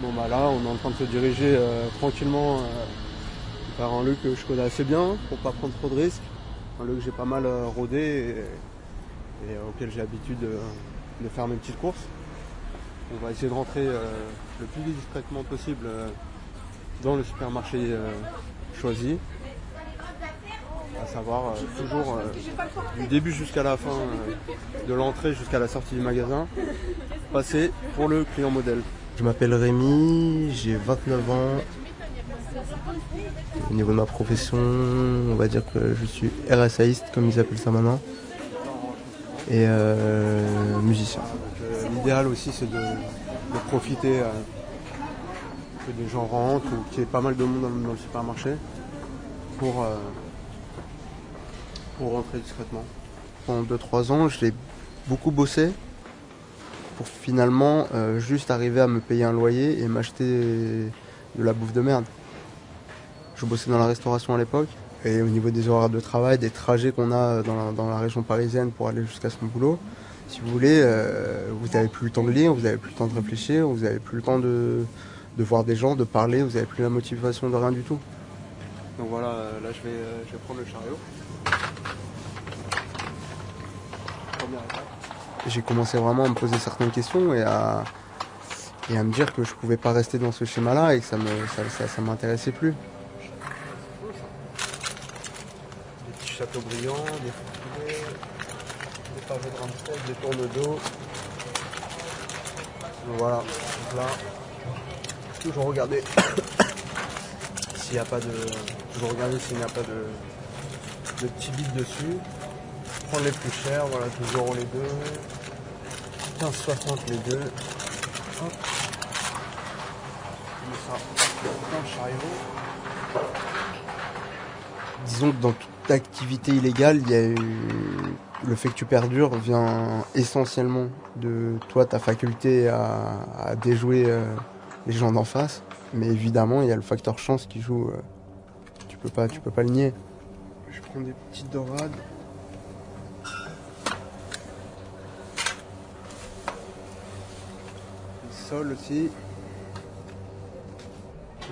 Bon bah là on est en train de se diriger tranquillement vers un lieu que je connais assez bien pour pas prendre trop de risques. Un lieu que j'ai pas mal rodé et auquel j'ai l'habitude de faire mes petites courses. On va essayer de rentrer le plus discrètement possible dans le supermarché choisi. À savoir toujours du début jusqu'à la fin de l'entrée jusqu'à la sortie du magasin, passer pour le client modèle. Je m'appelle Rémi, j'ai 29 ans. Au niveau de ma profession, on va dire que je suis RSAiste, comme ils appellent ça maintenant, et musicien. L'idéal aussi c'est de profiter que des gens rentrent ou qu'il y ait pas mal de monde dans le supermarché pour rentrer discrètement. Pendant 2-3 ans, j'ai beaucoup bossé pour finalement juste arriver à me payer un loyer et m'acheter de la bouffe de merde. Je bossais dans la restauration à l'époque et au niveau des horaires de travail, des trajets qu'on a dans la région parisienne pour aller jusqu'à son boulot, si vous voulez, vous n'avez plus le temps de lire, vous n'avez plus le temps de réfléchir, vous n'avez plus le temps de voir des gens, de parler, vous n'avez plus la motivation de rien du tout. Donc voilà, là je vais prendre le chariot. Première étape. J'ai commencé vraiment à me poser certaines questions et à me dire que je pouvais pas rester dans ce schéma-là et que ça m'intéressait plus. Des petits châteaux brillants, des fourrés, des pavés de Ramsey, des tournes d'eau. Donc voilà, donc là, toujours regarder s'il n'y a pas de petits bits dessus. Prendre les plus chers, voilà, 12 € les deux, 15,60 les deux. Hop. Je mets ça dans le chariot. Disons que dans toute activité illégale, il y a le fait que tu perdures vient essentiellement de toi, ta faculté à déjouer les gens d'en face. Mais évidemment, il y a le facteur chance qui joue. Tu peux pas le nier. Je prends des petites dorades. Le sol aussi.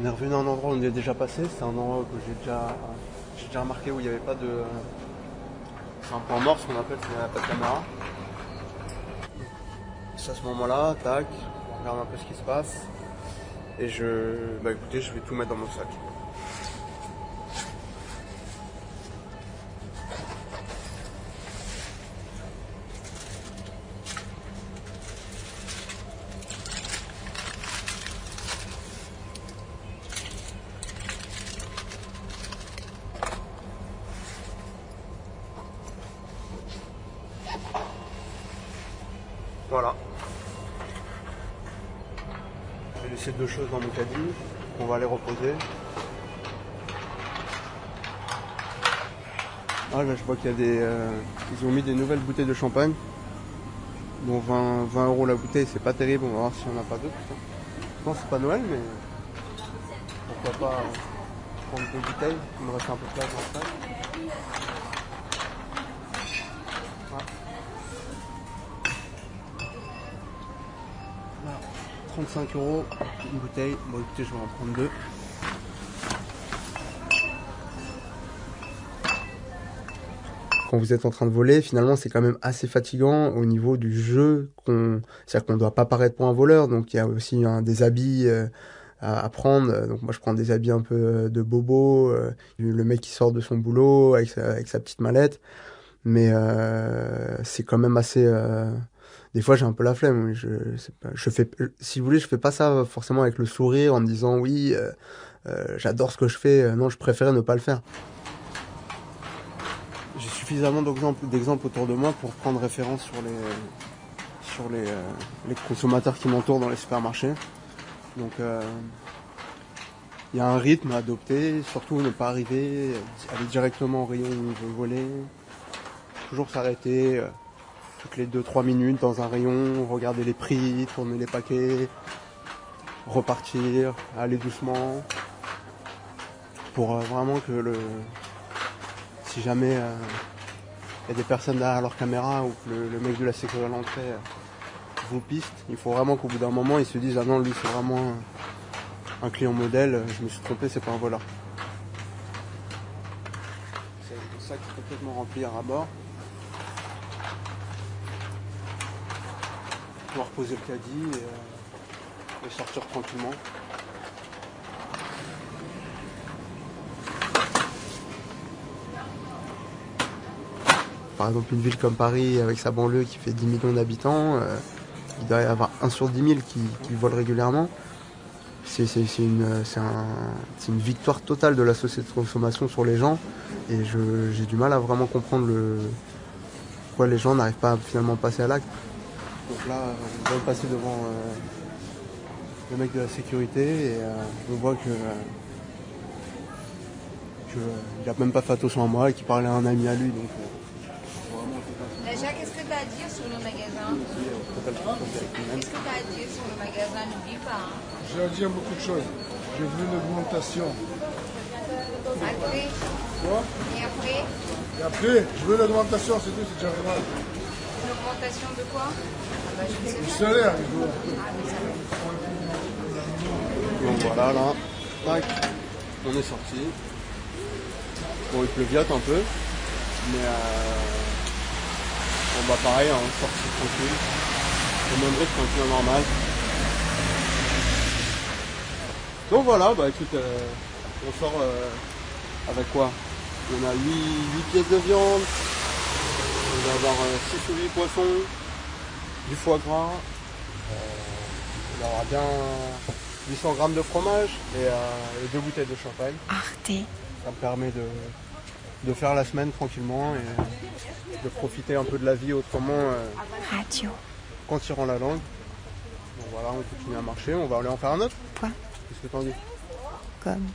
On est revenu à un endroit où on est déjà passé. C'est un endroit que j'ai déjà remarqué où il n'y avait pas de. C'est un point mort, ce qu'on appelle, il n'y a pas de caméra. C'est à ce moment-là, tac, on regarde un peu ce qui se passe. Et écoutez, je vais tout mettre dans mon sac. Voilà. Je vais laisser 2 choses dans mon caddie. On va les reposer. Ah là je vois qu'il y a ils ont mis des nouvelles bouteilles de champagne. Bon 20 € la bouteille, c'est pas terrible, on va voir s'il n'y en a pas d'autres. Je pense que c'est pas Noël mais pourquoi pas prendre 2 bouteilles, il me reste un peu de place dans le sac. Ah. Voilà. 35 € une bouteille. Bon écoutez, je vais en prendre 2. Quand vous êtes en train de voler, finalement, c'est quand même assez fatigant au niveau du jeu. C'est-à-dire qu'on ne doit pas paraître pour un voleur, donc il y a aussi des habits à prendre. Donc moi, je prends des habits un peu de bobo, le mec qui sort de son boulot avec sa petite mallette. Mais c'est quand même assez... Des fois, j'ai un peu la flemme. Si vous voulez, je fais pas ça forcément avec le sourire en me disant oui, j'adore ce que je fais. Non, je préférais ne pas le faire. J'ai suffisamment d'exemples autour de moi pour prendre référence sur les consommateurs qui m'entourent dans les supermarchés. Donc il y a un rythme à adopter, surtout ne pas aller directement au rayon où on veut voler. Toujours s'arrêter toutes les 2-3 minutes dans un rayon, regarder les prix, tourner les paquets, repartir, aller doucement. Pour vraiment que si jamais il y a des personnes derrière leur caméra ou que le mec de la sécurité à l'entrée vos pistes. Il faut vraiment qu'au bout d'un moment, ils se disent ah non, lui c'est vraiment un client modèle, je me suis trompé, c'est pas un voleur. C'est le sac complètement rempli à ras-bord. On va reposer le caddie et sortir tranquillement. Par exemple, une ville comme Paris, avec sa banlieue qui fait 10 millions d'habitants, il doit y avoir 1 sur 10 000 qui vole régulièrement. C'est une victoire totale de la société de consommation sur les gens. Et j'ai du mal à vraiment comprendre pourquoi les gens n'arrivent pas à finalement passer à l'acte. Donc là, on vient de passer devant le mec de la sécurité et on voit qu'il n'a même pas fait attention à moi et qu'il parlait à un ami à lui. Donc, Déjà, qu'est-ce que tu as à dire sur le magasin? Qu'est-ce que tu as à dire sur le magasin? N'oublie pas. J'ai à dire beaucoup de choses. J'ai vu l'augmentation. Après. Quoi? Et après? Et après, je veux l'augmentation, c'est tout, c'est déjà pas mal. L'augmentation de quoi? Ah bah, je ne sais Le pas. salaire, il faut. donc voilà, là, tac, on est sorti. Bon, il pleuviote un peu, mais bon bah pareil, hein, sorti tranquille. Le même rythme un peu normal. Donc voilà, bah écoute, on sort avec quoi? On a 8 pièces de viande, on va avoir 6 ou 8 poissons, du foie gras, on aura bien 800 grammes de fromage et 2 bouteilles de champagne. Arte. Ça me permet de faire la semaine tranquillement et de profiter un peu de la vie autrement Radio. qu'en tirant la langue. Donc voilà, on continue à marcher, on va aller en faire un autre. Quoi? Qu'est-ce que t'en dis? Comme.